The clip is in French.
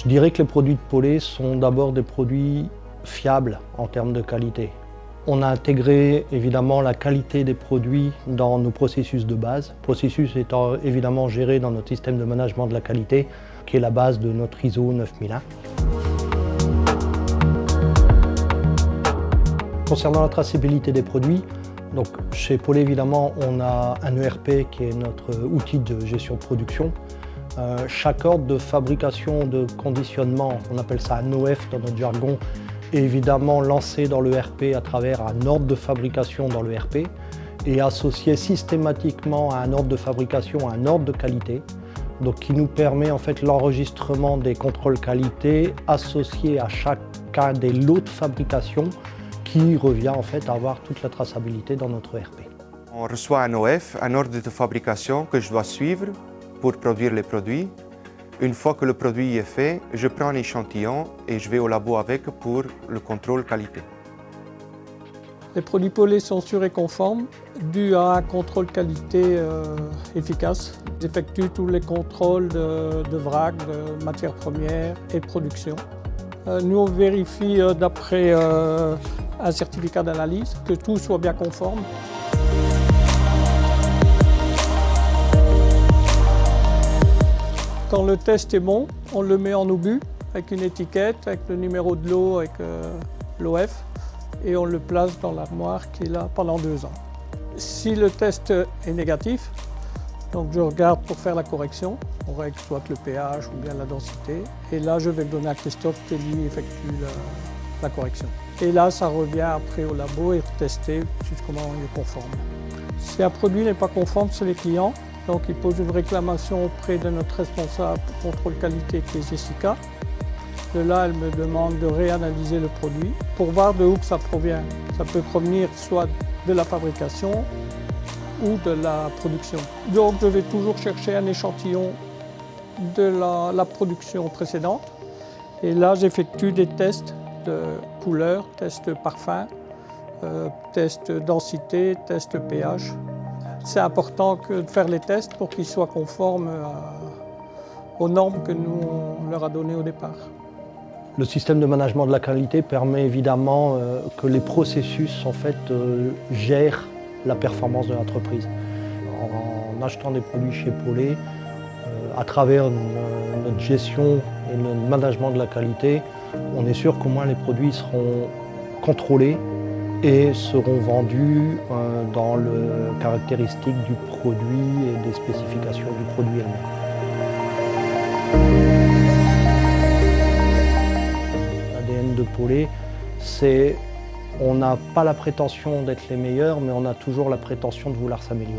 Je dirais que les produits de Pollet sont d'abord des produits fiables en termes de qualité. On a intégré évidemment la qualité des produits dans nos processus de base, processus étant évidemment géré dans notre système de management de la qualité, qui est la base de notre ISO 9001. Concernant la traçabilité des produits, donc chez Pollet évidemment on a un ERP qui est notre outil de gestion de production. Chaque ordre de fabrication, de conditionnement, on appelle ça un OF dans notre jargon, est évidemment lancé dans l'ERP à travers un ordre de fabrication dans l'ERP et associé systématiquement à un ordre de fabrication, à un ordre de qualité, donc qui nous permet en fait l'enregistrement des contrôles qualité associés à chacun des lots de fabrication qui revient en fait à avoir toute la traçabilité dans notre ERP. On reçoit un OF, un ordre de fabrication que je dois suivre pour produire les produits. Une fois que le produit est fait, je prends un échantillon et je vais au labo avec pour le contrôle qualité. Les produits Pollet sont sûrs et conformes, dû à un contrôle qualité efficace. J'effectue tous les contrôles de vrac, de matières premières et de production. Nous on vérifie d'après un certificat d'analyse, que tout soit bien conforme. Quand le test est bon, on le met en obus avec une étiquette, avec le numéro de lot, avec l'OF, et on le place dans l'armoire qui est là pendant 2 ans. Si le test est négatif, donc je regarde pour faire la correction, on règle soit le pH ou bien la densité, et là je vais le donner à Christophe qui lui effectue la correction. Et là ça revient après au labo et tester jusqu'au moment où il est conforme. Si un produit n'est pas conforme, c'est les clients. Donc ils posent une réclamation auprès de notre responsable contrôle qualité qui est Jessica. De là, elle me demande de réanalyser le produit pour voir de où que ça provient. Ça peut provenir soit de la fabrication ou de la production. Donc je vais toujours chercher un échantillon de la production précédente. Et là, j'effectue des tests de couleur, tests parfum, tests densité, tests pH. C'est important de faire les tests pour qu'ils soient conformes aux normes que nous on leur a données au départ. Le système de management de la qualité permet évidemment que les processus en fait, gèrent la performance de l'entreprise. En achetant des produits chez Pollet, à travers notre gestion et notre management de la qualité, on est sûr qu'au moins les produits seront contrôlés et seront vendus dans le caractéristique du produit et des spécifications du produit elle-même. L'ADN de Pollet, c'est on n'a pas la prétention d'être les meilleurs, mais on a toujours la prétention de vouloir s'améliorer.